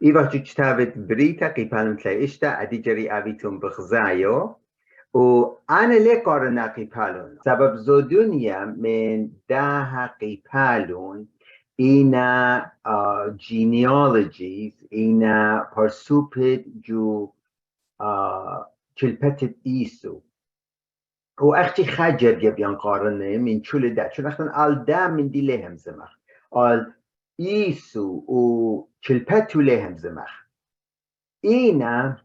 إيفا تشتابت بريتا قيبالن تلايشتا أدي جري أبيتم بخزايو وأنا ليه قارنا قيبالن سبب زودونيا من داها قيبالن إنا genealogies إنا پرسوپت جو كلبتت إيسو وأختي خجر جبيان قارنه من شول دا شول أختن آل دا من دي لهم زمخ آل إيسو و كلبتو لهم زمخ إينا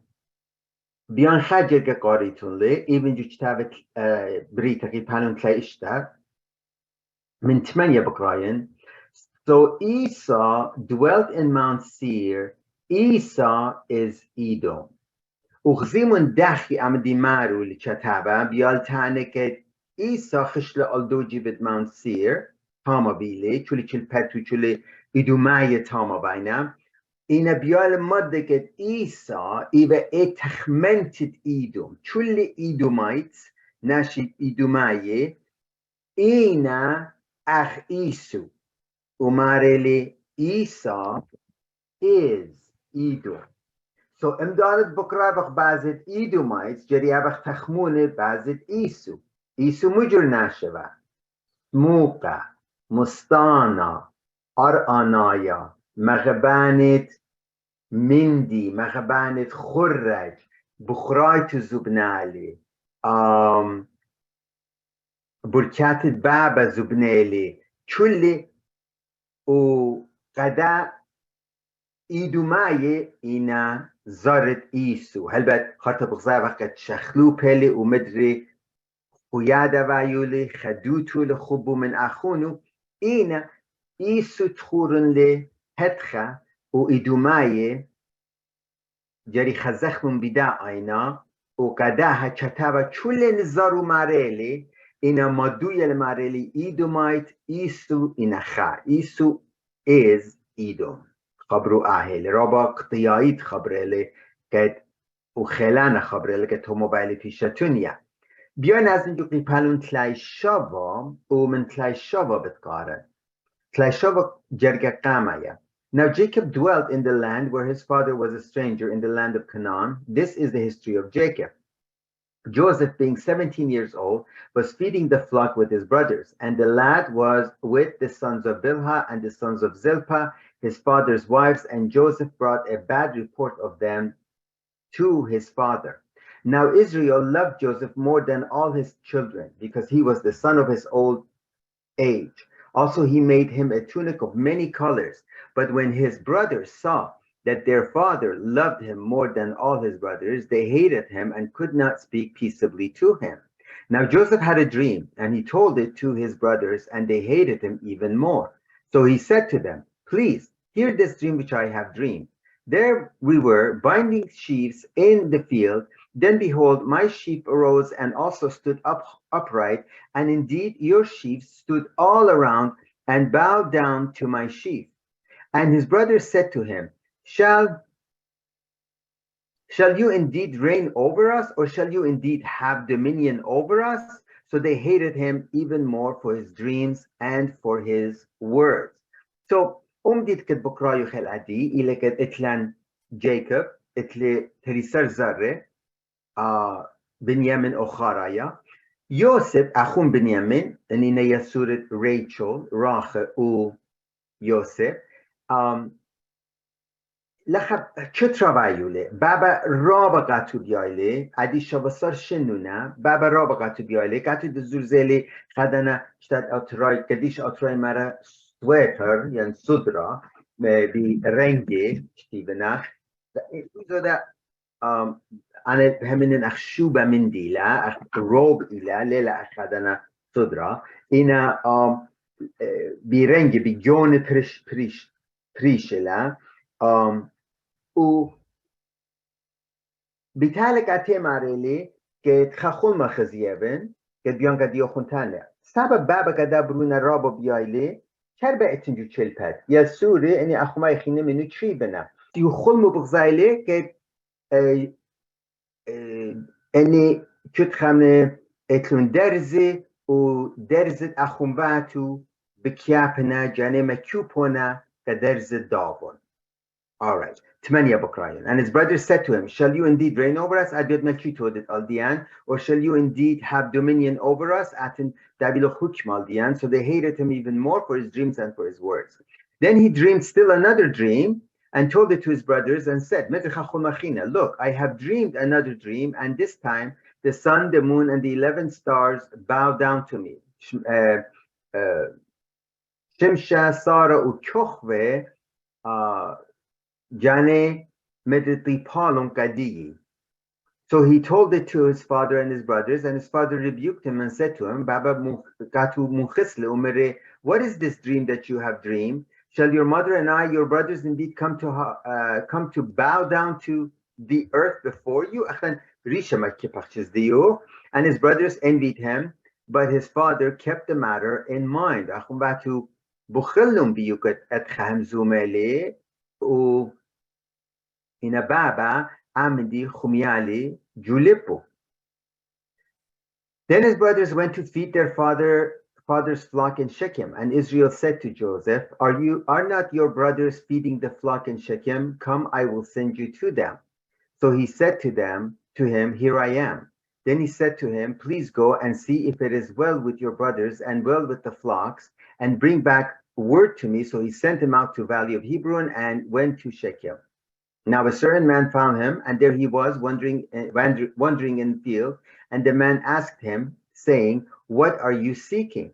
بيان خجر قاريتون لي إيبن جو كتابة بريتا قيبالن تلايشتا من 8 بقراين. So Esau dwelt in Mount Seir. Esau is Edom. وخزيمون داخي عمدي مارو لكتابة بيال تانك Esau خشل ألدوجي بد Mount Seir تاما بيلي چولي چل پتو چولي إدوماي تاما باينا إنا بيال مدكت Esau إيبا تخمنتت إدوم چولي إدومايت ناشي إدوماي إنا أخ إيسو ومارلي Esau is Edom. So امدانت بكرة بخ بعضت Edomites جري بخ تخمونه بعضت إيسو. إيسو مجر ناشوه موقع مستانا أرآنايا مغبانت مندي مغبانت خرج بخرايت زبنالي بركاتت بابا زبنالي چولي و قدا إيدوماي إنا زارت إيسو هلبت خاطر بغزا وقت شخلو بيلي ومدري خويادة وعيولي خدوتو لخبو من أخونو إنا إيسو تخورن لي هدخة و إيدوماي جري خزخ من بدا أينا و قداها چتاوة چول نزارو ماريلي إنا مدوية الماريلي إيدومايت إيسو إنا خا إيسو is إيدوم خبرو أهل رابا قطيايت خبريلي قد وخلان خبريلي قد هم موبايلي بيشتونيا بيان از اینجو قیپلون تلای شوا و من تلای شوا بتقارن تلای شوا جرگه قامایا. Now Jacob dwelt in the land where his father was a stranger in the land of Canaan. This is the history of Jacob. Joseph, being 17 years old, was feeding the flock with his brothers, and the lad was with the sons of Bilhah and the sons of Zilpah, his father's wives, and Joseph brought a bad report of them to his father. Now Israel loved Joseph more than all his children, because he was the son of his old age. Also he made him a tunic of many colors, but when his brothers saw that their father loved him more than all his brothers, they hated him and could not speak peaceably to him. Now Joseph had a dream, and he told it to his brothers, and they hated him even more. So he said to them, "Please hear this dream which I have dreamed. There we were binding sheaves in the field. Then behold, my sheep arose and also stood upright, and indeed your sheep stood all around and bowed down to my sheaf." And his brothers said to him, Shall you indeed reign over us, or shall you indeed have dominion over us? So they hated him even more for his dreams and for his words. So dit ket bokrayu khel adi ile ket etlan Jacob etle terisar zarre Benjamin ocharaya Yosef achum Benjamin enina yasuret Rachel Rachel u Yosef لخب چترا وایوله بابا رابا قطو بیایله ادی شباسار شنونه بابا رابا قطو بیایله قطو دزور زیلی خدنا شتاد اترای قدیش اترای مرا سویتر یعنی صدرا بی رنگی شتیبنا ایزودا انا همینن اخشوبا من دیلا اخ روب ایلا لیلا اخدنا صدرا اینا بی رنگی بی جون پریشلا و بیتالک اتی ماریلی که تخخون مخزیبن که بیان قدیو خونتانه سبب بابا قدا برون رابو بیایلی چر با اتنجو چلپد یا سوری اینی اخومای خینه منو چی بنا دیو خلمو بغزایلی که اینی چود خمه اتلون درزی و درزت اخوم باتو بکیاپنا جانه مکیوپونا که درز داون All right. Tmania Bokrayan. And his brothers said to him, shall you indeed reign over us? Or shall you indeed have dominion over us? So they hated him even more for his dreams and for his words. Then he dreamed still another dream and told it to his brothers and said, look, I have dreamed another dream, and this time the sun, the moon, and the 11 stars bow down to me. Shimsha, Sara, Uchochve, Jane Meditipalum Kadiyi. So he told it to his father and his brothers, and his father rebuked him and said to him, Baba Gatu Muchisle Umere, what is this dream that you have dreamed? Shall your mother and I, your brothers, indeed come to bow down to the earth before you? And his brothers envied him, but his father kept the matter in mind. In a baba amdi khumiali julipo. Then his brothers went to feed their father's flock in Shechem, and Israel said to Joseph, are not your brothers feeding the flock in Shechem? Come, I will send you to them. So he said to him, here I am. Then he said to him, please go and see if it is well with your brothers and well with the flocks, and bring back word to me. So he sent him out to Valley of Hebron and went to Shechem. Now a certain man found him, and there he was wandering in the field. And the man asked him, saying, what are you seeking?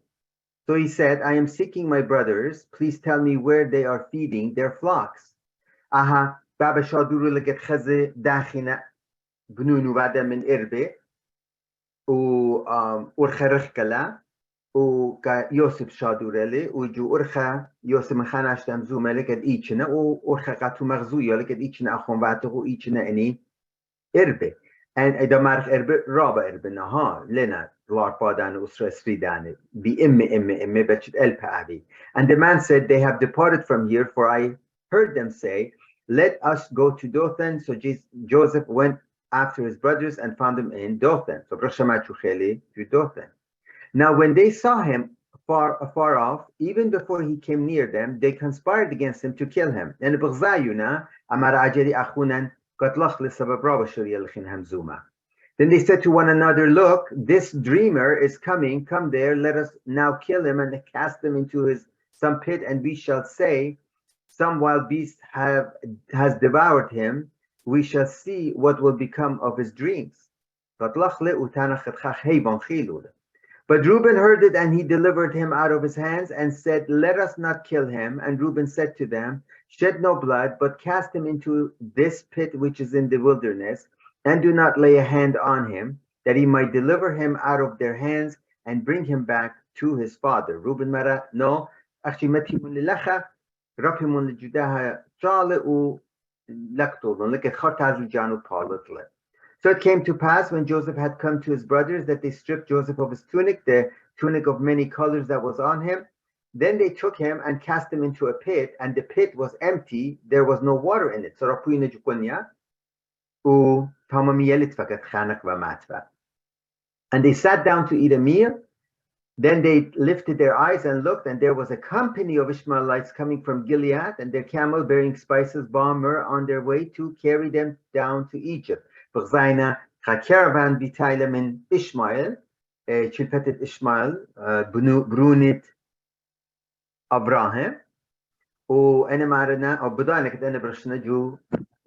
So he said, I am seeking my brothers. Please tell me where they are feeding their flocks. Aha, Baba Shaduru leget khaze dakhina bnunu bada min irbe u urkharikh kala u ka Yosef Shadurele u ju urkha Yosef khanash tamzu maleket ichna u urkha qatu maghzu yaleket ichna akhon batu ichna ani irbe. And Idamarch erbe raba erbe naha lena larpadan usra sridane bi imme betchit el pa'avi. And the man said, they have departed from here, for I heard them say, let us go to Dothan. So Joseph went after his brothers and found them in Dothan. So to Dothan. Now when they saw him afar off, even before he came near them, they conspired against him to kill him. And then they said to one another, look, this dreamer is coming. Come there, let us now kill him and cast him into some pit, and we shall say, some wild beast has devoured him. We shall see what will become of his dreams. But Reuben heard it, and he delivered him out of his hands and said, let us not kill him. And Reuben said to them, shed no blood, but cast him into this pit which is in the wilderness, and do not lay a hand on him, that he might deliver him out of their hands and bring him back to his father. Reuben mara no, so it came to pass when Joseph had come to his brothers that they stripped Joseph of his tunic, the tunic of many colors that was on him. Then they took him and cast him into a pit, and the pit was empty. There was no water in it. And they sat down to eat a meal. Then they lifted their eyes and looked, and there was a company of Ishmaelites coming from Gilead, and their camel bearing spices, balm, myrrh, on their way to carry them down to Egypt. Caravan bitayla min Ishmael, chilpetet Ishmael, brunit Abraham, o enemarana, o budanek ene brashna Jew,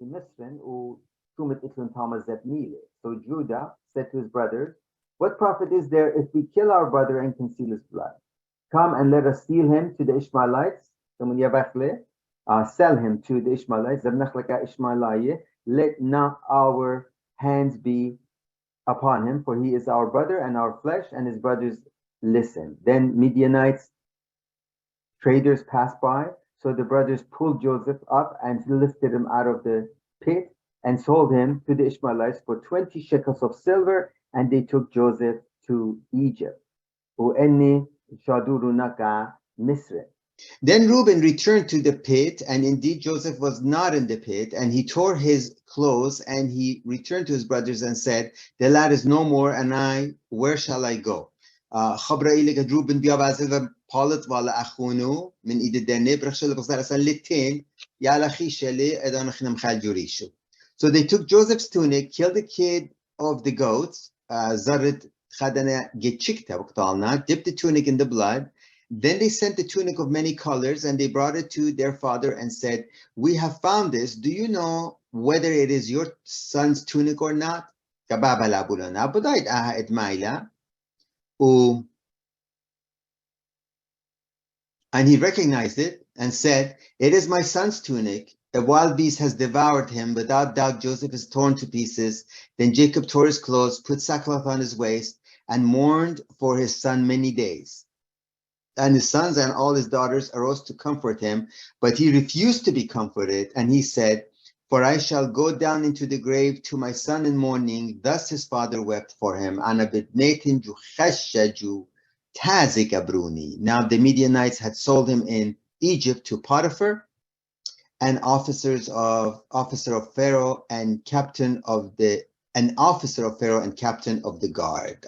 Misrin, o tumet itlun tamazet mile. So Judah said to his brothers, what profit is there if we kill our brother and conceal his blood? Come and let us steal him to the Ishmaelites, sell him to the Ishmaelites, let not our hands be upon him, for he is our brother and our flesh. And his brothers listened. Then Midianites, traders, passed by. So the brothers pulled Joseph up and lifted him out of the pit and sold him to the Ishmaelites for 20 shekels of silver, and they took Joseph to Egypt. Then Reuben returned to the pit, and indeed Joseph was not in the pit, and he tore his clothes, and he returned to his brothers and said, the lad is no more, and where shall I go? بالت والا أخونو من إيد الدنيا برخشل بغزار أصلا لتين يالا خيشلي إذا نخنم خال جوريشو. So they took Joseph's tunic, killed the kid of the goats, Zarit Khadana Getchikta Waqtalna, dipped the tunic in the blood. Then they sent the tunic of many colors and they brought it to their father and said, "We have found this. Do you know whether it is your son's tunic or not?" And he recognized it and said, "It is my son's tunic. A wild beast has devoured him. Without doubt, Joseph is torn to pieces." Then Jacob tore his clothes, put sackcloth on his waist, and mourned for his son many days. And his sons and all his daughters arose to comfort him, but he refused to be comforted. And he said, "For I shall go down into the grave to my son in mourning." Thus his father wept for him. Now the Midianites had sold him in Egypt to Potiphar, an officer of Pharaoh and captain of the guard.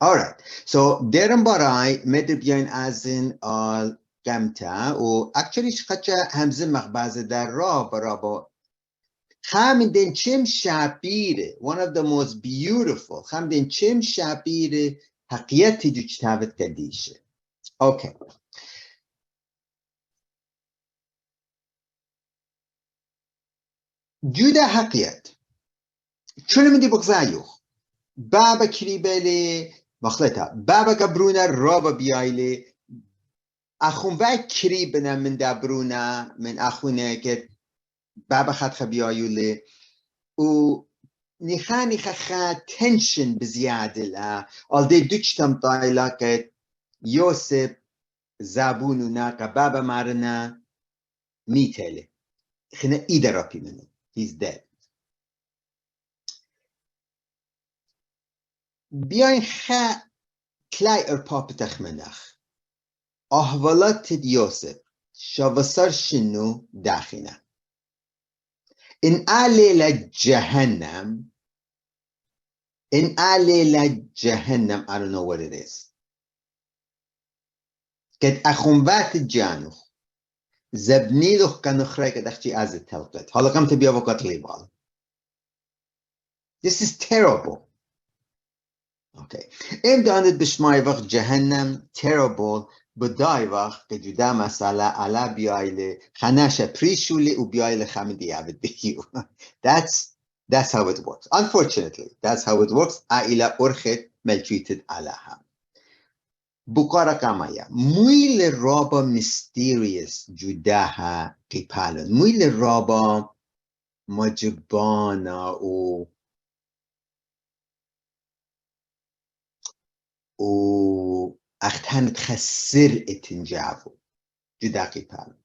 All right. So Deram Barai Medibyan Azin al Gamta or actually Shkacha Hamzin Makhbaza Dara Barabo. Hamdin Chim Shapire, one of the most beautiful. Hamdin Chim Shapire Hakiyati Juchtavet Kadisha. Okay. Judah Hakiyat. Chulamidi Bokzayu. Baba Kiribele Makhleta. Baba Gabruna Roba Biaile. Akhunva Kiribena min Dabruna min Akhunaket. Baba Khatcha Biayule. U Nihani Kha tension Biziadila. All they Duchtam Tailaket. Yosef Zabununa ka Baba Marana Mitele. Khina Idarapi minu. He's dead. بیاین کلای ارپاپتخ منخ احوالات یوسف شوسر شنو داخنه in علل جهنم I don't know what it is كد اخونوات جانوخ زبنيلوخ كانوخري كد اختي از التلقت حالا قمت بیا وقت لیبال this is terrible. Okay. Im danit bishmayvach Jahannam terrible, b'dayvach kejuda masala ala biayle chanasha prishuli ubiayle chamidi avid biyu. That's how it works. Unfortunately, that's how it works. Aila orchet maltreated alaha. Bukara kamaya. Muy le roba mysterious judaha kipalon. Muy le roba majibana o أختان تخسر اتنجافو جدا قتال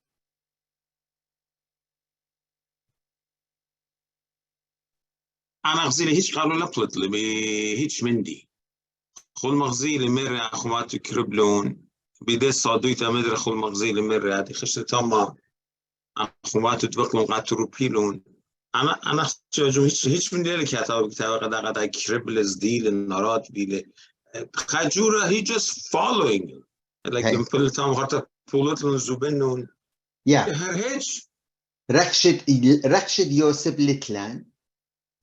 أنا أغزيلي هيش قالوا لفلت لي هيش مندي خل مغزيلي مرة أخواتي كربلون بيدي صادويتا مدري خل مغزيلي مرة هذه خشت تما أخواتي تبقلون قاتلوا بيلون أنا أخشى هيش من ديالك يا تاوي كتاوي قدا كربل زديل النارات بيلي خجورة he just following like in كل تام غرت بولت لون زوبنون هيش رخشد يوسف لتلان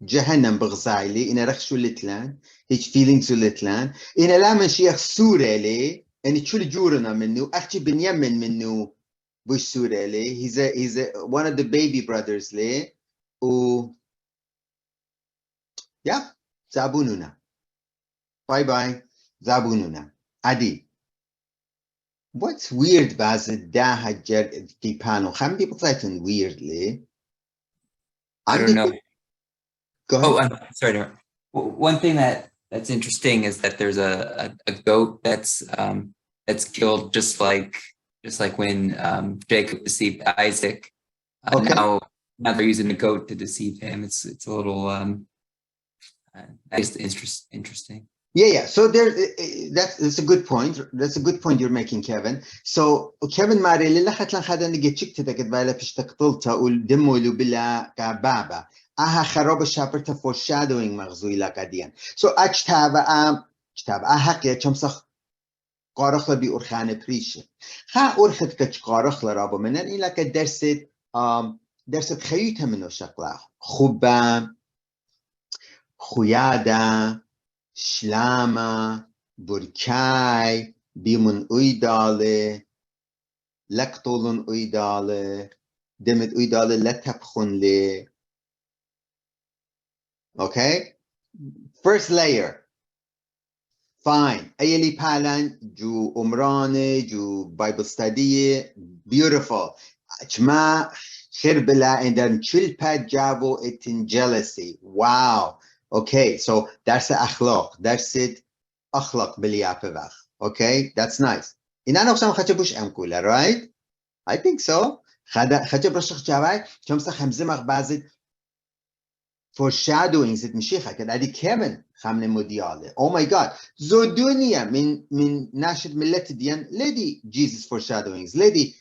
جهنم بغزايلي إن رخشو لتلان هيش feelings لتلان إن لا من شيخ سورة لي إن تشول جورنا منه أختي بنيامن منه بوش سورة لي he's one of the baby brothers لي زابونونا باي باي زابونونا عادي. What's weird about ده هجر تيبانو some people say it weirdly. I don't know. Go ahead. Oh, I'm sorry. One thing that's interesting is that there's a goat that's killed just like when Jacob deceived Isaac. Okay. Now they're using the goat to deceive him. It's a little interesting. Yeah. So that's a good point. That's a good point you're making, Kevin. So Kevin Mari اللي لحت لن خدنا نجي تشكت تكت بايلا فيش تقتلتا والدمو لو بلا كبابا aha خراب شابرتا foreshadowing مغزوی لقديان so كتاب حقيقة چمسخ قارخ بي أرخانة بريشة خا أرخت كتش قارخ لرابو منن إلا درست خيوتها منو شكله خوبا خويادا شلاما بركاي بيمن أيدالي لكتولن أيدالي دمت أيدالي لتبخن لي okay first layer fine أيلي بالان جو أمراني جو Bible study beautiful أجمع خربلا and then chilpad جابو اتن jealousy wow okay so درس أخلاق درس أخلاق باليابوخ okay that's nice إن أنا أقسم خدش بوش أمكولا right I think so خدش برشخ جاوي كم خمسة مغبازد foreshadowing زد مشيخة كده ادي كيفن خامنة موديالة oh my god زو دنيا من ناشد ملت ديان لدي Jesus foreshadowings لدي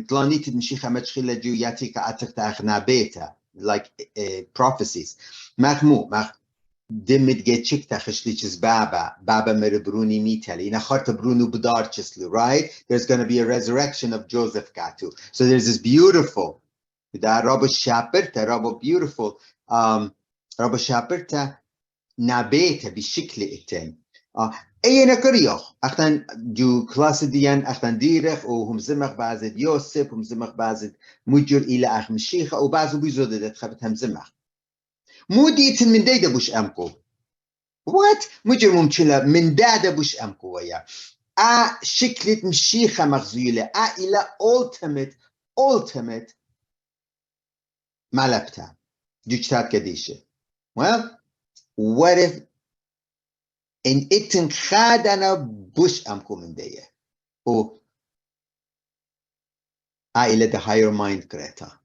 تلانيت مشيخة متشخيلة جو ياتي كأتك تأخنا بيتا like prophecies مخمو دمت جيتشيك تخشليچز بابا مربروني ميتالي إنا خارت برونو بدارچسلو right there's going to be a resurrection of Joseph Katu so there's this beautiful ده رابو شابرتا رابو beautiful رابو شابرتا نابيتا بشكل اتن ايه نكريوخ اختن جو كلاس ديان اختن ديرخ وهم زمخ بعزد يوسف هم زمخ بعزد مجر الى اخ مشيخة وبعضو بيزودة دتخبت هم زمخ مو ديتن من ديدا بوش امكو what مجر ممشلة من دادا بوش امكو ويا شكلت مشيخة مغزولة الى ultimate مالبتا جوجتات كديشة well what if in اتن خادنا بوش امكو من ديه او الى the higher mind كريتا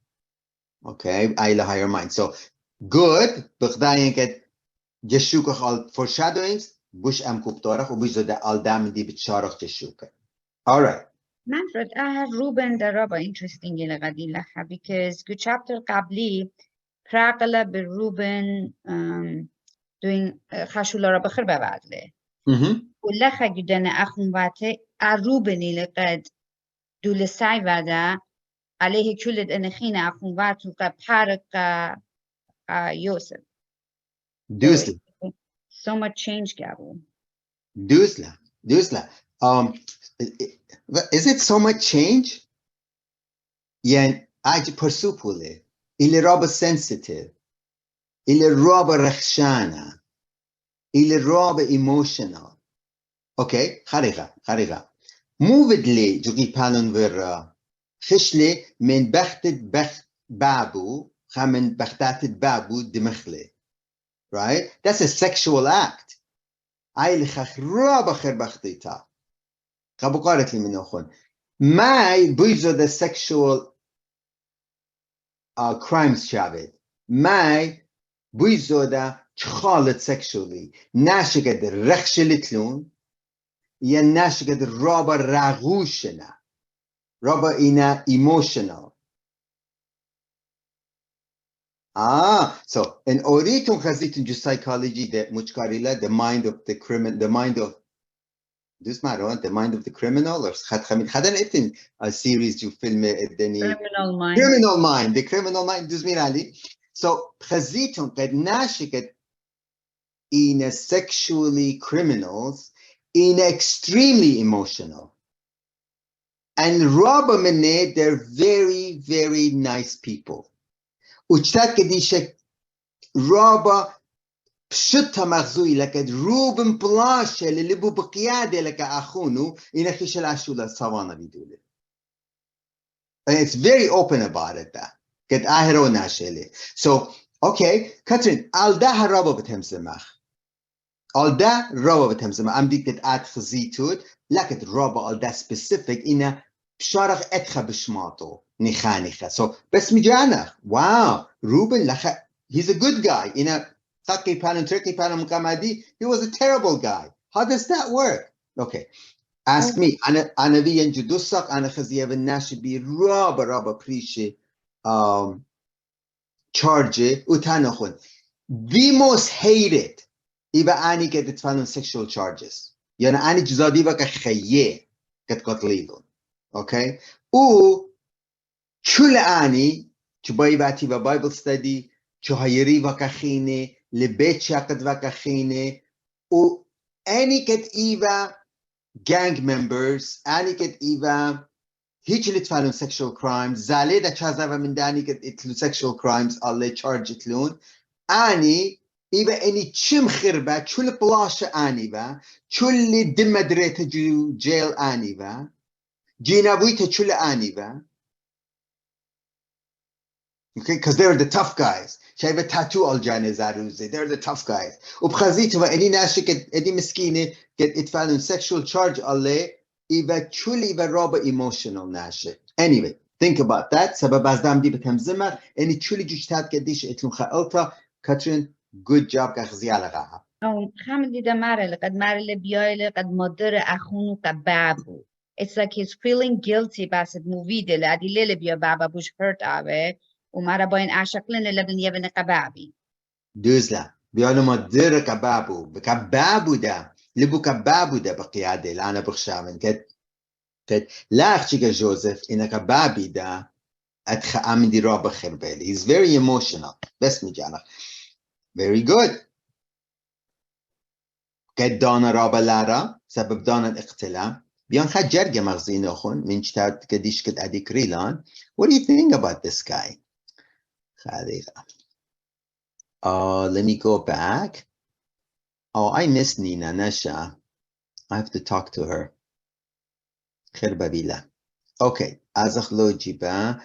okay الى higher mind so good بخداين كد جشوكة خال foreshadowings بوش امكو بطارخ وبوش زده دام دي بتشارخ جشوكة alright Manfred, I have Ruben the Rabba interesting in Gadilla because good chapter قبلی Prakala be Ruben doing خشولا را بخیر ببدله. ولا خجدنا أخون باته عروبني لقد دول سعي ودا عليه كل أنخين أخون باتو كبارك يوسف. دوسلا So much change Gabo. دوسلا is it so much change يعني أجي برسوبولي اللي رابا sensitive اللي رابا رخشانة اللي رابا emotional okay خارقة موفد لي جوكي بالون ورا خشلي من بخت بابو خمن بختات بابو دمخلي right that's a sexual act اللي خخ رابا خير بختيتا خبو قارت لي من أخون ماي بيزو the sexual crimes شابد ماي بيزو دا خالد sexually ناشقد رخشلتلون يا ناشقد رابا راغوشنا رابا إنا emotional so in أوريتون خزيتون جو psychology the مجكاريلا the mind of the criminal the mind of this matter the mind of the criminal or خدن اتن a series جو فيلم الدني the criminal mind دوز مين علي so خزيتون قد ناشقد إنا sexually criminals in extremely emotional and Rabba Mene, they're very, very nice people. Uchtat kedisha Rabba pshutta maghzui lakad Ruben plashe lilibu bqiyade laka akhunu ina khishal ashula sawana bidule. And it's very open about it that. Get ahero nashele. So, okay, Katrin, al da Rabba b'tem zemach. Al da Rabba b'tem zemach. Am dik get ad khazitut. لكن رابع all that specific إنه بشارخ أدخل بشماطه نخانخة so بس مجانا wow روبن لخ he's a good guy إنه ثقي بالن تركي بالن مقامدي he was a terrible guy how does that work okay ask me أنا في ينجدوسك أنا خزيه بالناش بي رابع بريشة charge وتانخون the most hated يبقى أني قد تفعلون sexual charges يعني أني جزادي بقى خيه قد قتليلون okay شو لأني تباي باتي ببايبل ستدي شو هيري بقى خيني لبيت شاقد بقى خيني أني قد إيبا gang members أني قد إيبا هيك اللي تفعلون sexual crimes زالي دا تشازا من داني قد إتلو sexual crimes الله charge إتلون أني إيبا أني تشم خربة شو البلاشة أني با شو اللي دم دريته جو جيل أني با جينا بويته شو أني با okay because they're the tough guys شايفة tattoo الجاني زاروزي they're the tough guys وبخزيته أني ناشي قد أني مسكينة قد إتفعلون sexual charge الله إيبا شو اللي إيبا رابا emotional ناشي anyway think about that سبب أزدام دي بتهمزمة أني شو اللي جوشتات قديش إتلون خالتا كاترين good job كخزيالة غاها أو خامل دي دمارة قد مارة بيايلة قد مدر أخونو كبابو it's like he's feeling guilty بس الموفيدة لأدي ليلة بيا بابا بوش hurt أبه ومارا باين أشكلن لبن يبن قبابي دوزلا بيقولوا مدر كبابو بكبابو ده لبو كبابو ده بقيادة لأنا بخشامن كد لا أخشيك جوزيف إن كبابي ده أتخ أمدي رابع خربالي he's very emotional بس مجانا very good كد دانا رابع لارا سبب دانا الاقتلاع بيان خد جرقة مغزين أخون من شتات كديش كد أدي كريلان what do you think about this guy خاديغا let me go back. Oh, I miss Nina Nasha. I have to talk to her. خير بابيلا. Okay. أزخلو جيبا.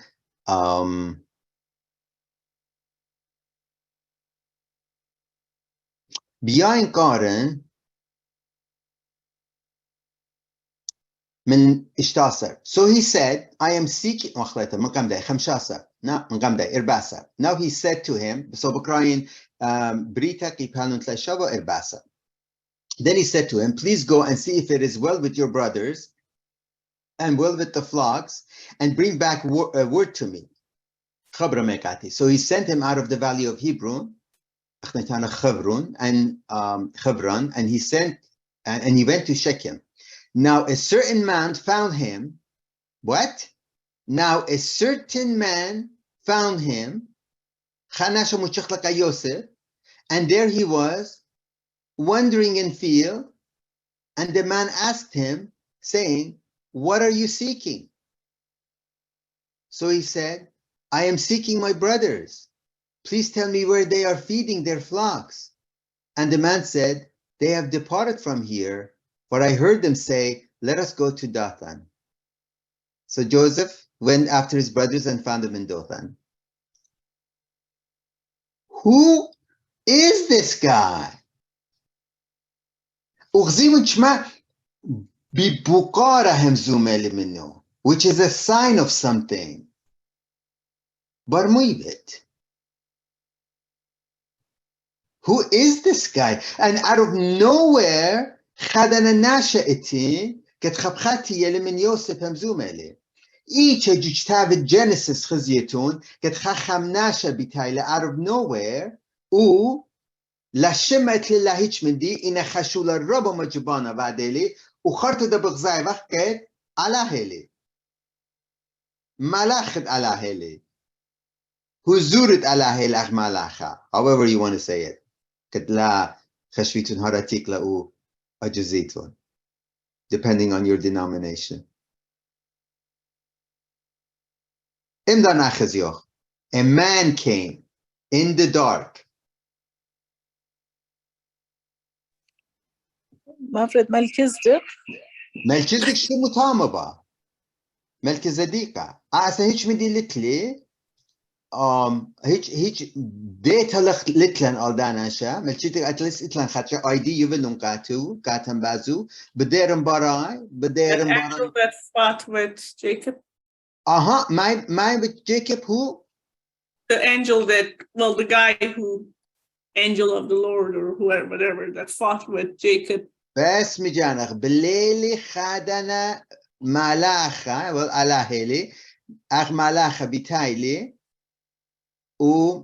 بيان قارن من اشتاصر. So he said, I am seeking. مخلطة من قام داي 15. نا من قام داي 14. Now he said to him. So بكراين بريتا كيبانون تلاشابا 14. Then he said to him, please go and see if it is well with your brothers and well with the flocks and bring back word to me. So he sent him out of the valley of Hebron and he sent and he went to Shechem. Now a certain man found him. What? Now a certain man found him. And there he was, wandering in field, and the man asked him, saying, what are you seeking? So he said, I am seeking my brothers. Please tell me where they are feeding their flocks. And the man said, they have departed from here, for I heard them say, let us go to Dothan. So Joseph went after his brothers and found them in Dothan. Who is this guy? Which is a sign of something. Barmuibit. Who is this guy? And out of nowhere, خدنا ناشئتي كتخبخاتي يلي من يوسف همزومالي. Each جتاب Genesis خزيتون كتخخم ناشا بتايلة out of nowhere و لشمت لله هيش من دي إن خشول الرب مجبانا بعدلي وخرط ده بغزاي وقت على هلي ملاخد على هلي هزورت على هلي أخ ملاخا however you want to say it كد لا خشويتون هراتيك لأو أجزيتون depending on your denomination إمدان أخزيوخ a man came in the dark مفرد ملكزدق شو متامبا ملكزديقة أصلا هيك مدي لتلي هيك ديتا لتلن ألدانا شا ملكزديق أتلس إتلن خاتشا أيدي يبنون كاتم بازو بديرن باراي That angel that fought with Jacob. My with Jacob who? The angel that, well, the guy who, angel of the Lord or whoever, whatever, that fought with Jacob. بس مجانخ بالليل خادنا ملاخة والألاهلي أخ ملاخة بتايلي و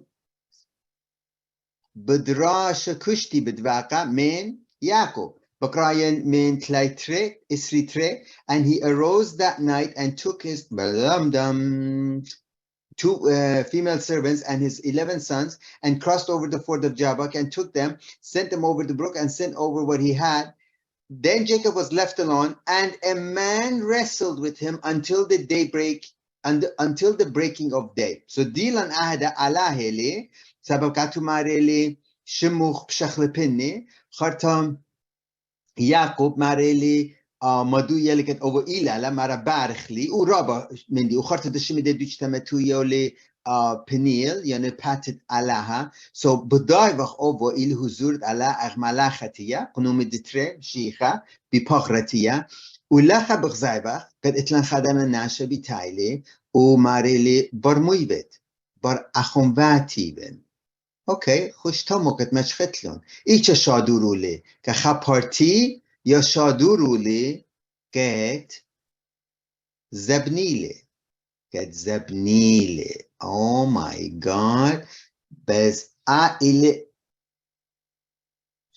بدراش کشتی بدواقع من یعقوب. بقراین من تلیتره اسریتره. And he arose that night and took his two female servants and his 11 sons and crossed over the ford of Jabbok and took them, sent them over the brook and sent over what he had. Then Jacob was left alone, and a man wrestled with him until the daybreak, until the breaking of day. So Dilan ahada alahele, sabakatu marele, shimuch pshachlepinne, khartam Jacob marele, madu yeliket over ilala mara barchli, u raba mindi, u kharta deshimide duchtametu yole Peniel, yani patit alaha. So بدايوخ أوبو إلى هزورد على أغملاختية قنوم دتري شيخة ببخرتية ولخا بغزايبخ قد إتلان خدنا ناشا بتايلي وماريلي برمويبت بر أخنواتي بن. أوكي خوش تاموكت مشختلون إيچا شادورولي كخا بارتي يا شادورولي كت زبنيلي كت زبنيلي. Oh my God. بس عائلة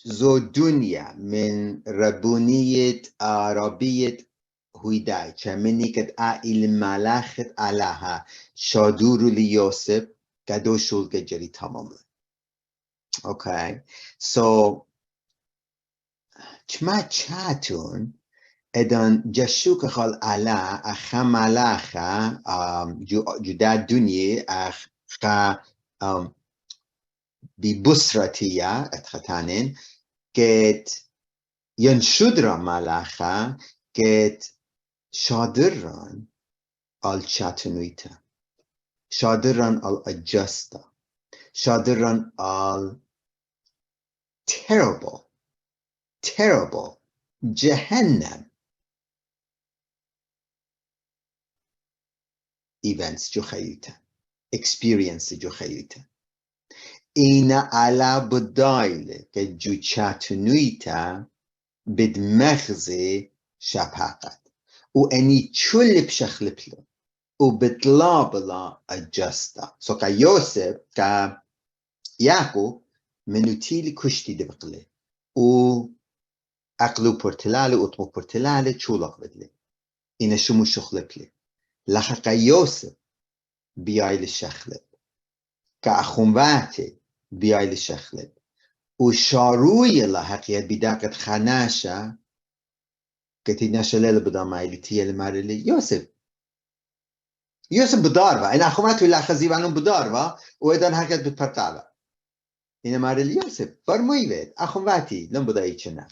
زو دنيا من ربونية عربية هويداي چمني كد عائلة ملاخت علىها شادورو ليوسف كدو شول كجري تمام. Okay. So چما چاتون ادان جشوك خال على اخا ملاخا جدا دنيا اخا ببسرتية اتختانين كت ينشدر ملاخا كت شادران الشاتنويتا شادران الأجستا شادران terrible جهنم events جو خيوتا experience جو خيوتا إينا على بدايل كجو چاتنويتا بدمغزي شباقت وأني تشول بشخلبلو وبطلابلا أجستا سو كا يوسف كا يعقوب منو تيلي كشتي دبقلي و أقلو برتلالي وطمو برتلالي تشولق بدلي إنا شمو شخلبلي لحقا يوسف بياي لشخلب كأخواتي بياي لشخلب وشاروي لحقيت بداقة خناشة كتي نشلل بدا مايلي تيالي مارلي يوسف بداربا إن أخواتي لحظي بانون بداربا وإذن هكذا بتبرتابا إن مارلي يوسف فرموي بيت أخواتي لن بدا يتشنا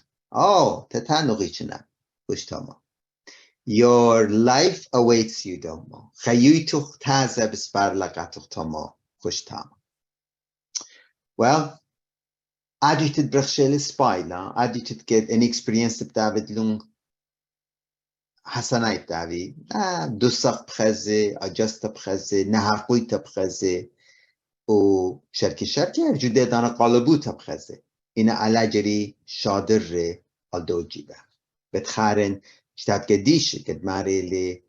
تتانو غيتشنا وش تاما Your life awaits you دوما خيوتو تازه بسبار لقاتو تاما خوش تاما. Well, عادي تدبرخشيل سبايلا عادي تتكد ان experience بتاعت لون حسناي بتاعي دوسق بخزي اجست بخزي نهاقويت بخزي و شركة جودة دانا قالبوت بخزي إنا على جري شادر الدوجيبه بتخارن شتات قديش قد ماري لي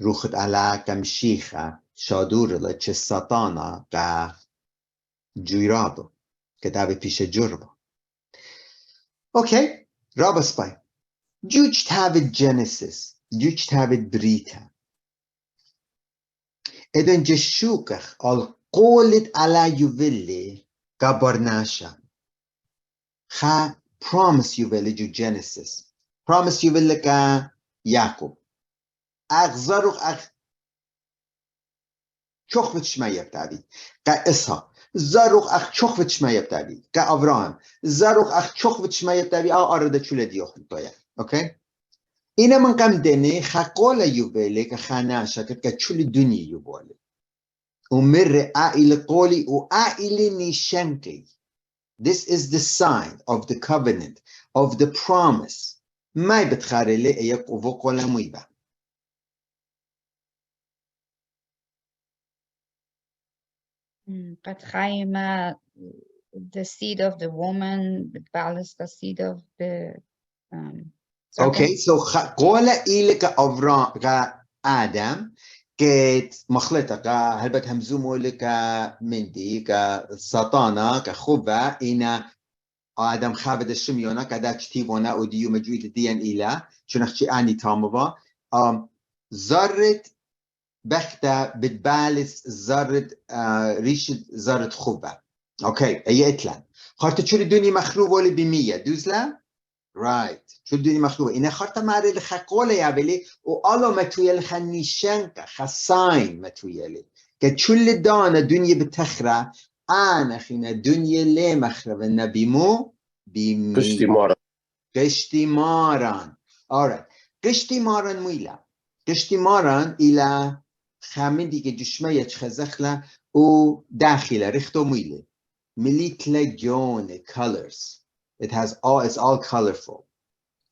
روخت على كمشيخة شادور لچه ساتانا قا جويرابو كتابة پیش جربه. اوكي رابا سباي جوج تابت جينيسيس جوج تابت بريتا ادن جشوكخ القولت على يوفيلي كابرناشا خا promise يوفيلي جو جينيسيس promise يوفيلي كا يعقوب اغزاروخ چوخ وچما يبتابي كا اسحاق زاروخ اخ چوخ وچما يبتابي كا ابراهام زاروخ اخ چوخ وچما يبتابي آرده چوله ديوخ طويا اوكي اینا من قم دني خقول يوبيلي كخاناشا كتشول الدنيا يوبولي ومر عائل قولي وعائل نيشنكي. This is the sign of the covenant of the promise ما بتخاري لي ايق وفوقولا ميبا. قد خايمة the seed of the woman balance the seed of the Okay, so قولا إلك أفرام آدم كت مخلطة هلبت همزومو لك مندي كسطانة كخوبة إنا آدم خابد الشميونة كدا كتيبونا وديو مجويد الدين إلا شنخشي آني تامبا زرت بختا بتبالس زرت ريشة زرت خوبة أوكي أي إتلان خارطة شو الدنيا مخروبة ولا بمية دوزلا رايت شو الدنيا مخروبة إنا خارطة ماري الخقولة يابلي وقالو متوية الخنيشنك خساين متوية كتشل دانا دنيا بتخرى أنا خينا دنيا ليه مخرب النبي مو بمي قشتي ماران alright قشتي ماران مويلا قشتي ماران إلى خامن ديك جشمية خزخلة و داخلة ريختو مويلة مليت لجون colors it's all colorful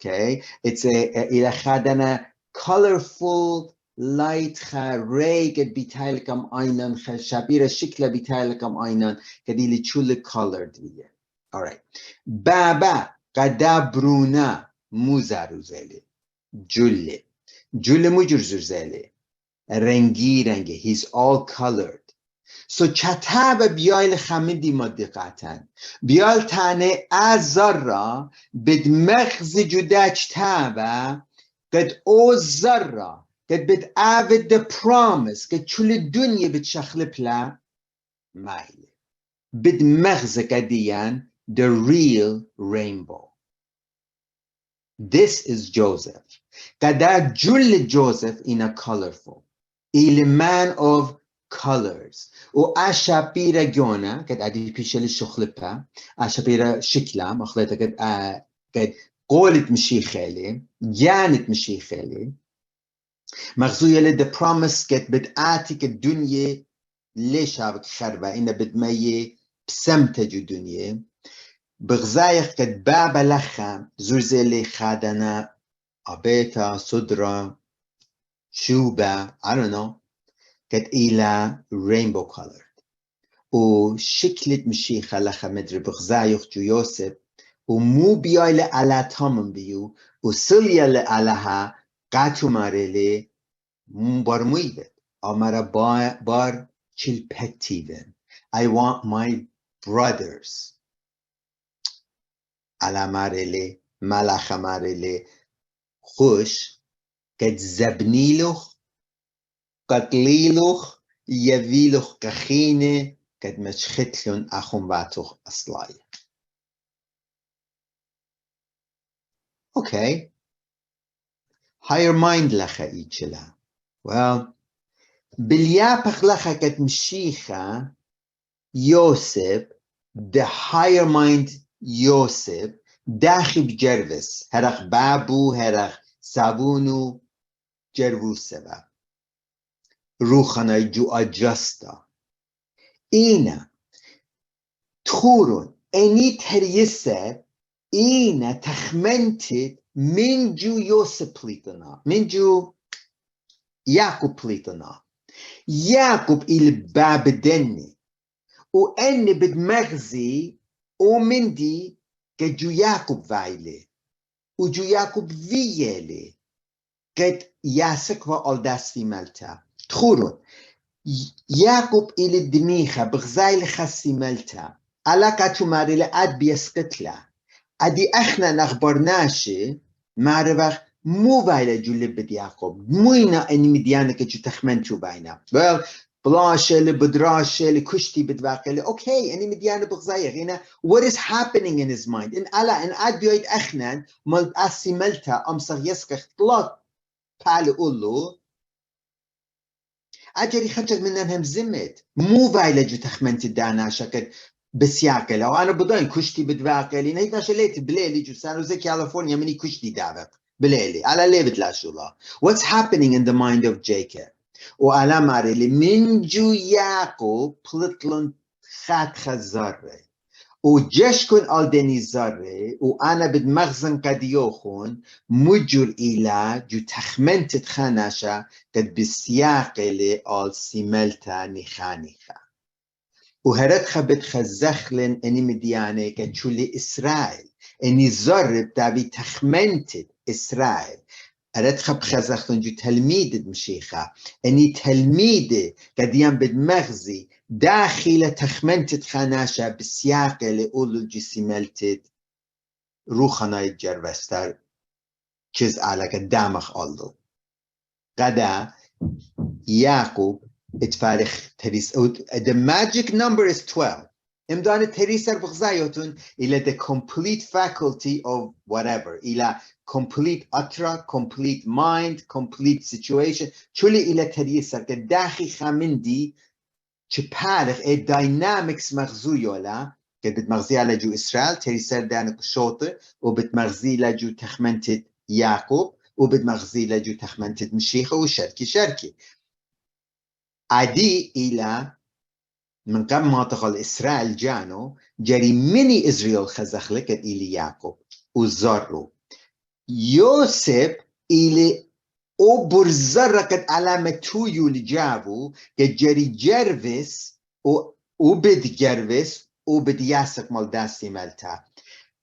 okay it's إلى خادنا colorful light خارج بيتايلكم أينن خشابير شكل بيتايلكم أينن كدي لتشول colored بيه alright بابا قدا برونا موزارو زالي جل مجرزر زالي رنگی he's all colored so چتاب بیایل خمدی ما دقیقتن بیال تانه ازارا بد مخز جداج تابا قد او زرا قد بد آود the promise قد چول الدنيا بتشخل بلا مايل بد مخز قديان the real rainbow. This is Joseph. Kada Jul Joseph in a colorful. Il man of colors. O Ashapira Giona, kad adi pishel shukhlipa, Ashapira Shikla, Makhleta kad قولت مشيخالي جانت مشيخالي مغزوية the promise كت بدآتك الدنيا ليش عبك خربة إن بدمية بسمتج الدنيا بغزايخ كت بابا لخا زرزلي خادنا أبيتا صدرا شوبا I don't know كت إلى rainbow colored وشكلت مشيخة لخا مدري بغزايخ جو يوسف ومو بيايل على تامن بيو وسليل علىها قاتو ماريلي برمويدت أمارا بار چلپتيدن I want my brothers على ماريلي ملاخ ماريلي خوش قد زبنيلوخ قتليلوخ يذيلوخ كخينة قد مشختلون أخون باتوخ أصلاي Okay. Higher mind لخا إيجلا. Well, باليابخ لخا كت مشيخة يوسف the higher mind يوسف داخل بجرفس هرخ بابو هرخ سابونو جرفو سبا روخنا جو أجستا إينا تخورون أني تريسة إينا تخمنتت من جو يوسف بليتنا من جو يعقوب بليتنا يعقوب الباب دني وأني بدمغزي ومندي كجو يعقوب فايلي وجو يعقوب فيالي قد ياسك وألداسي ملتا تخورون يعقوب إلي الدميخة بغزايل خسي ملتا علاقة ماريلة عاد بيسقطلا ادي احنا نخبرناشي معرفة مو بايلة جولي بدي يعقوب موينا اني مديانك جو تخمنتو باينا بلاشة بدراشة كشتي بدواقع اوكي اني مديانة بغزايق هنا what is happening in his mind ان الا ان عاد بيويد احنا ملت اسي ملتا امسغ يسقخ طلق بالي قولو اجري خرجت منهم زمت مو بايلة جو تخمنتي دانا شكل بسياقة لو أنا بدون كشتي بدواقع لين هيدا شليت بليلي جو سانو زي كاليفورنيا مني كشتي دابق بليلي على ليه بتلاشوا الله what's happening in the mind of Jacob وعلى ماريلي من جو يعقوب بلطلن خات خزارة وجشكن ألدني زارة وأنا بدمغزن قديوخون مجر إلى جو تخمنت تخاناشا قد بسياقة لي أل سيملتا نخانيخا وهرت خبت خزخلن اني مديانه كتشولي اسرائيل اني زرب تابي تخمنتت اسرائيل أرد خب خزختون جو تلميذ مشيخة أني تلميذ قديم بالمغزي داخل تخمنت خناشة بالسياق لأولو الجسيملتد روخنا يتجربستر چیز على قدامك الله قدا يعقوب اتفارخ تريس the magic number is 12 امدان تريسر بغزايوتون إلى the complete faculty of whatever إلى complete أطرة complete mind complete situation چولي إلى تريسر كداخي خامندي چپارخ ای dynamics مغزويولا كد مغزي على جو إسرائيل تريسر دانك شوطة وبتمغزي لجو تخمنتد يعقوب وبتمغزي لجو تخمنتد مشيخة وشركي عدي إلى من قبل ما تقال إسرائيل جانو جري مني إسرائيل خزخ لك إلى يعقوب وزارو يوسف إلى او برزركت علامة تويو لجابو كجري جرفس او بد جرفس او بد ياسك مال داستي مالتا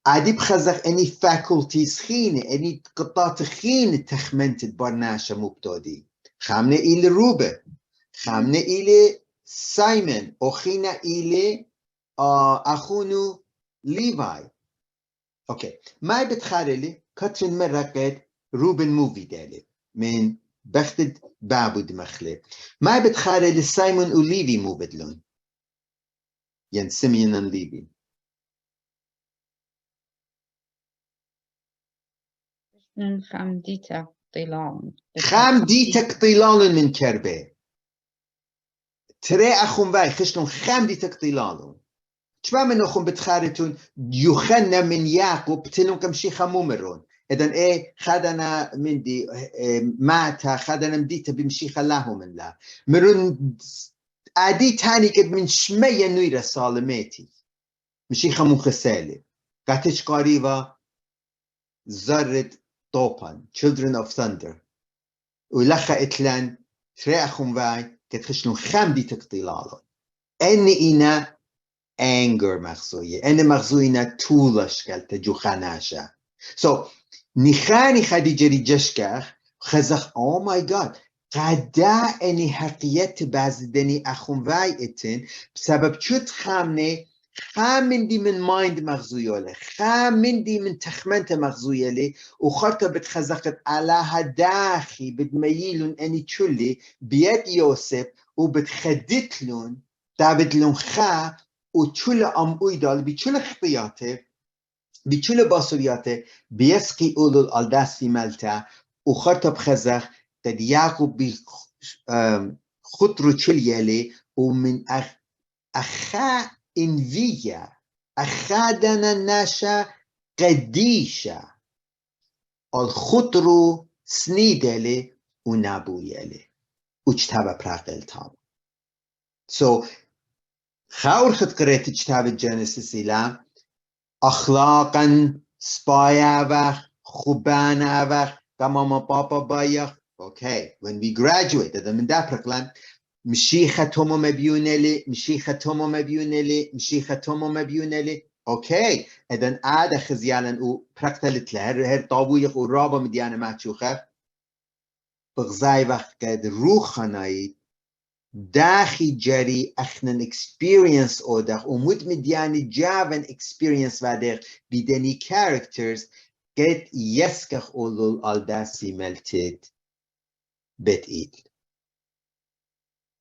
عادي بخزخ اني فاكولتيز خينة اني قطات خينة تخمنت برناشة مبتودي خامنة إلي روبة خامنة إلي سايمون وخينة إلي أخونو ليفاي اوكي ما بتخارلي كترين مرة قد روبن موفي دالي من بختد بابو دمخلي ما بتخارل السايمون وليفي مو بدلون ين سمين ليفي خمديتا طلال خمديتك طلال من كربه تري أخون باي خشنون خمديتك طلالون شبا من أخون بتخارتون يخنا من يعقوب تنون كمشي خمومرون إذن إيه خدنا من دي ماتا خدنا مديتا بمشي خلاه من لا مرون عادي تاني كد من شمية نويرة سالميتي مشي خمون خسالي قاتش قريبا زرد طوبان children of thunder ولخا إتلان تري أخون باي كد خشنون خمدي تقطيلالو إني إنا anger مخزوية إني مخزوينا طولش كالتا جو خناشا so نخاني خدي جري جشكخ خزخ oh my god قدا اني حقيقت بازدني اخون واي اتن بسبب چوت خامن دي من مايند مغزوياله خامن دي من تخمنت مغزوياله وخرطة بتخزقت على داخي بدميلون اني چولي بيد يوسف وبتخدتلون دابدلون خا وچول اويدال بيچول خطياته بيچول باسورياته بيسقي أولو الداسي ملتا وخرطة بخزخ قد يعقوب بخطرو چل يلي ومن أخا انفيا أخادنا ناشا قديشا الخطرو سنيد يلي ونابو يلي وچتابا براقل تام so خاور خد قريت چتابا جنسيس إلا أخلاقاً سبايا وخ خوبانا وخ كماما بابا بايخ okay when we graduate هذا من دا برقلان مشيخة تومو مبيونيلي مشيخة تومو مبيونيلي مشيخة تومو مبيونيلي okay إذن عادة خزيالا و برقتلت له هر طابويق و رابا مديانا ما تشوخه بغزاي وقت قد روخاناي داخي جري اخنن experience اودخ ومد مدياني جاون experience وادخ بدني characters قد يسكخ اولو الداسي ملتد بيت ايد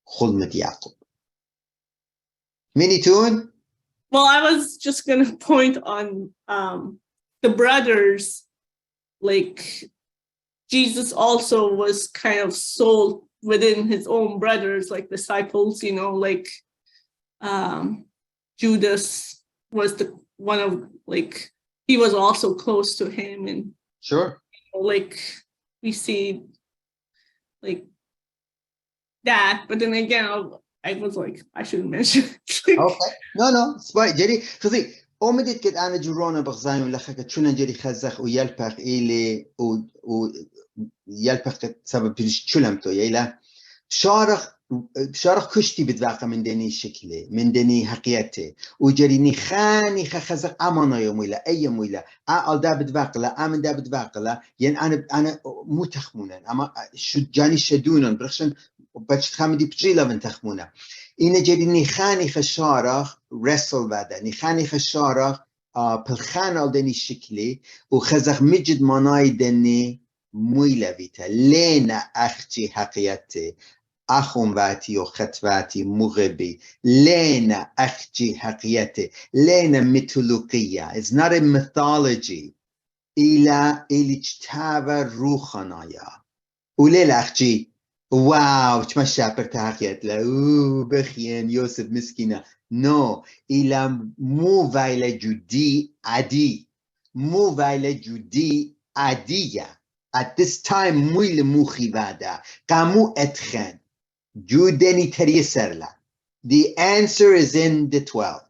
خلمة يعقوب منيتون Well, I was just going to point on the brothers, like Jesus also was kind of sold within his own brothers, like disciples, you know, like Judas was the one of, like, he was also close to him. And sure, you know, like we see like that, but then again, I was like, I shouldn't mention it. okay no سباي جري خذي أمدت كد أنا جرونا بغزايم لخك شون جري خزخ ويلبخ إلي و يلبخ سبب بيش شلمتو يلا شارخ شارخ كشتي بدواقع من دني شكله من دني حقيقته وجريني خاني خزق أمانة يوميلا أي يوميلا دا بدواقع آمن دا بدواقع يعني أنا مو تخمونا أما شو جاني شدونا برخشن بچ خامدي بجيلا من تخمونا إنا جريني خاني خشارخ رسل بعدا ني خاني خشارخ بالخان على دني شكلي وخزق مجد مناي دني مويلا بيتا لينا أختي حقيقته أخواتي وختواتي مغبي لينا أختي حقيقته لينا ميثولوجية it's not a mythology إلى اجتابة روحانية وليلا أختي واو تمشى برتاحيت لا بخيان يوسف مسكينة no إلى مو فايلة جودي عادي مو فايلة جودي عادية at this time مويل موخي بادا قامو أتخن جودني تريسر لا the answer is in the 12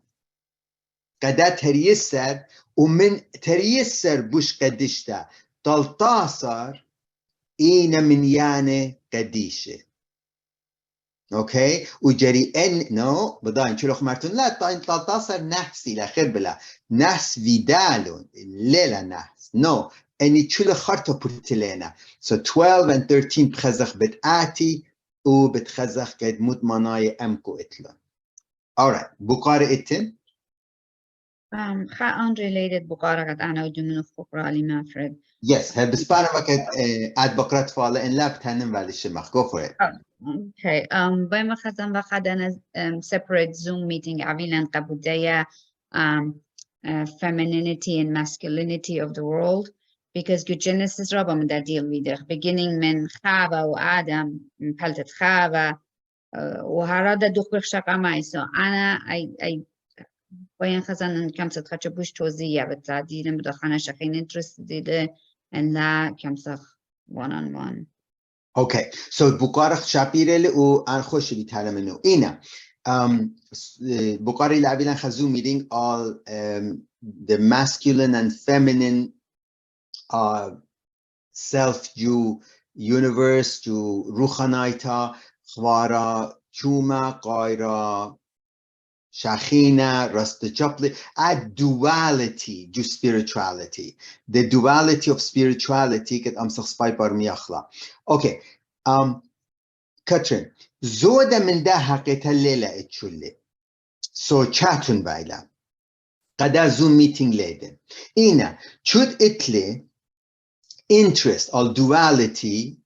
قدا تريسر ومن تريسر بوش قدشتا 13 إينا من ياني قديشة اوكي وجري ان نو بداين شلوخ مرتون لا 13 نحسي لاخر بلا نحس فيدالون ليلا نحس نو اني شلو خرطة بورتلينا so 12 and 13 بخزخ بتآتي وبتخزخ قد موت مناي امكو اتلا alright بقارة اتن خا unrelated بقارة قد أنا ودي منو فقرة لي مفرد yes هل بسبارة وقت اد بقرات فالا ان لاب تهنم والي شمخ go for it okay بايما خزن وخدنا separate Zoom meeting عبيلا قبودية femininity and masculinity of the world because good Genesis رابا من دا deal with beginning من خابة وآدم من بلتة خابة وهرادا دوخ بخشاق أمايسو أنا I باين خزن كم ستخدش بوش توزيع بتعديل بدخانة شخين interested ديده and لا كم سخ one on one okay so بقارة شابيرل وان خوش بيتعلم منه إينا بقارة لعبيلان خزو meeting all the masculine and feminine self جو universe جو روحانيتا خوارا چوما قايرا شاخينا رست جبلي a duality جو spirituality the duality of spirituality كت أمسخ سباي برميخلا okay كاترين زودة من ده حقيقة الليلة اتشولي so chatun بايلا قدا زوم meeting ليدن إينا شود اتلي interest or duality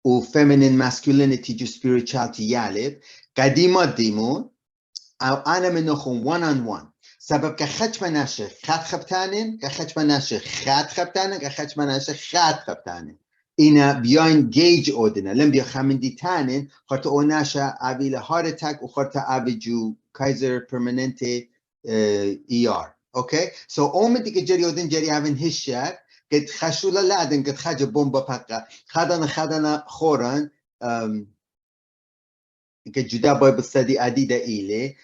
or feminine masculinity جو spirituality يالب قديمة ديمون أو أنا منخون one on one سبب كخدش مناشه خد خبتانين كخدش مناشه خد خبتانين كخدش مناشه خد خبتانين إنا بيان جيج أودنا لم بيا خمندي تانين خرط أوناشا أبي لهارت أتاك وخرط أبي جو كايزر permanente ER okay so أومن تيجي جري أودن جري هافن هشار قد خشولا لادن قد خاجة بومبا بقى خدنا خوران قد جدا بايبل ستدي عديدة إلي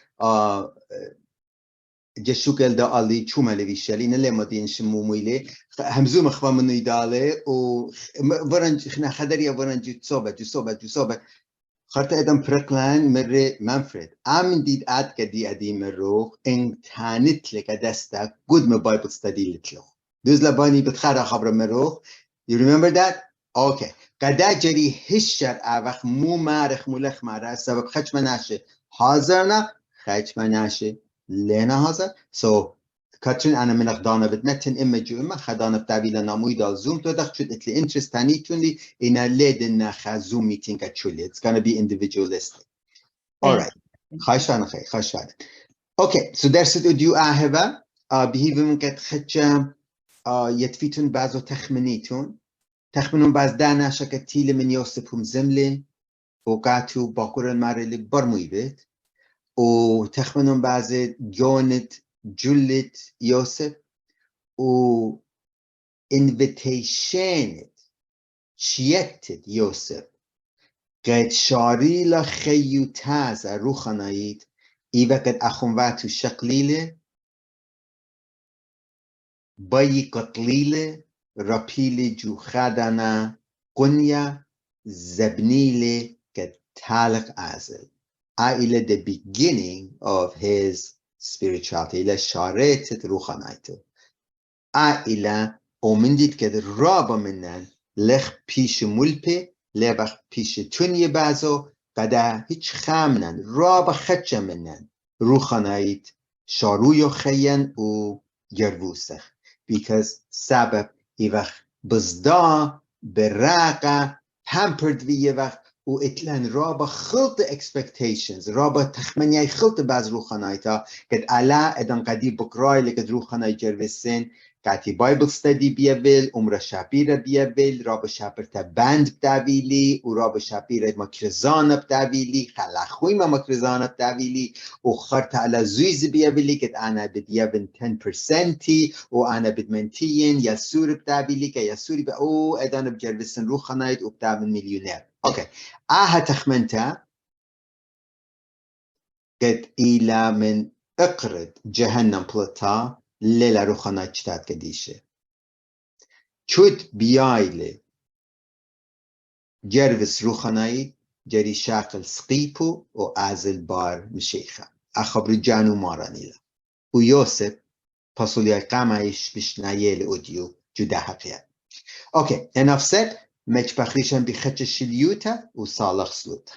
جشوكل دا ألي چوما لويشالي نلما دين شمو مويلي همزو مخفى منو يدالي و ورنج خنا خدريا ورنج جوصوبة خرط ادم برقلان مري منفرد آمن ديد آد كدي أدي مروخ إن تانت لك دستا قد ما بايبل ستدي لتلو دوز لباني بتخارا خبر مروخ you remember that? okay قدا جري هشر آوخ مو مارخ مولخ مارا سبب خش مناشه حاضرنا خش مناشه لنا حاضر so كاترين أنا من أخدانا بدمتن إما جو إما خدانا بتعبيل ناموي دال زوم تو دخل شد إتلي interest تاني توني إنا ليدن خازوم meeting كتشولي it's gonna be individualistic alright خاشانا خاشانا okay so درست أديو آهبا بهيبه من قد خدشا يتفيتون بعضو تخمنون بعض دانا شكتيل من يوسفهم زملي وقاتو باقورن مارلي برموي بيت وتخمنون بعض جونت جلت يوسف و invitation شيكتت يوسف قد شاري لخيو تاز روخانايت إيوه قد أخواتو شقليلة باي قتليلة رابيلة جو خادانا قنيا زبنيلة قد talq azel. Ila the beginning of his spirituality. Ila sharetet ruchanayto. Ila omindit ked raba minan lech pish mulpe lebach pish tunye bazo kada hich khamnan raba khatcha minan ruchanayt sharuyo khayan u gervusach. Because sabab ivach bizda beraqa pampered viyevach u itlan raba khult expectations raba takhmanya khult baz ruchanayta kad ala edan qadi bukray lekad ruchanay gervesen kati Bible study biavel umra shapira biavel raba shapirta band btavili u raba shapira makrizana btavili khalakhui ma makrizana btavili u kharta ala zuiz biavili kad ana bidyaven 10% u ana bidmentiyin yasur btavili ka yasuri ba o edan bgervesen ruchanayt u btaven millionaire. Okay. Aha takhmenta قد إلى من اقرد جهنم بلطا ليلة روخنا اجتاد قديشة چود بيايلي جرفس روخناي جري شاقل سقيبو و آزل بار مشيخة أخبر جانو مارانيلا و يوسف پاسوليا قامايش بشنايل اوديو جدا حقيقة. اوكي enough said مج بخريشن بخدش شليوتا و صالح سلوتا.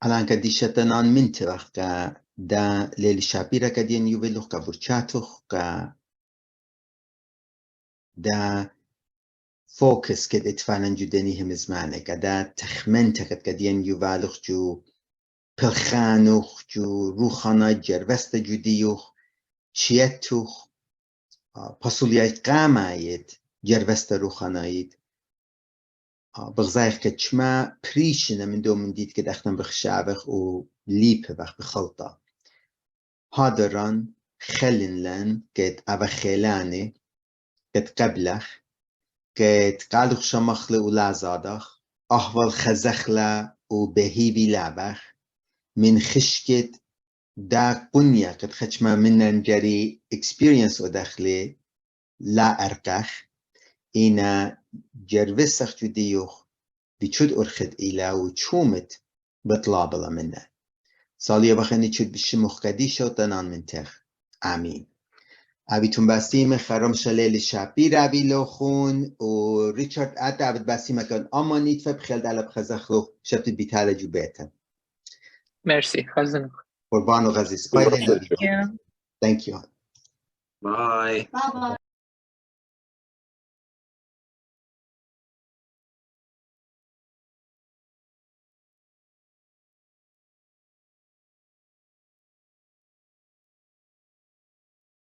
الان كديشة تنان منتبه دا ليل شابيرا كدين يوبلوخ كبرشاتوخ دا فوكس كد اتفانن جدني هم زمانه كدا تخمنتك كدين يوبالوخ جو پلخانوخ جو روخانا جروست جديوخ چيتوخ پاسولیای قامايت جروست روخانايت بغزايخ كتشما بريشنا من دو من ديت كدختن بخشابخ و ليب بخ بخلطة هادران خلن لن كد أبا خيلاني كد قبلخ كد قالوخ شمخل و لازادخ أحوال خزخلا و بهيبي لابخ من خشكت دا قنيا قد خشما منن جري experience و دخلي لا أرقخ إنا جروسخ جديوخ بيشود أرخد إلا وشومت بطلابلا منه ساليا بخني تشود بشمخ قديشة وطنان منتخ آمين أبيتون باسيم خرم شليل شابير أبي لوخون و ريتشارد أتا أبد باسيم كان أمانيت فبخيل دالب خزخلو شبت بيتالة جوبيتا مرسی خزنه قربان و غزي سبايلين Yeah. Thank you. Bye. Bye bye.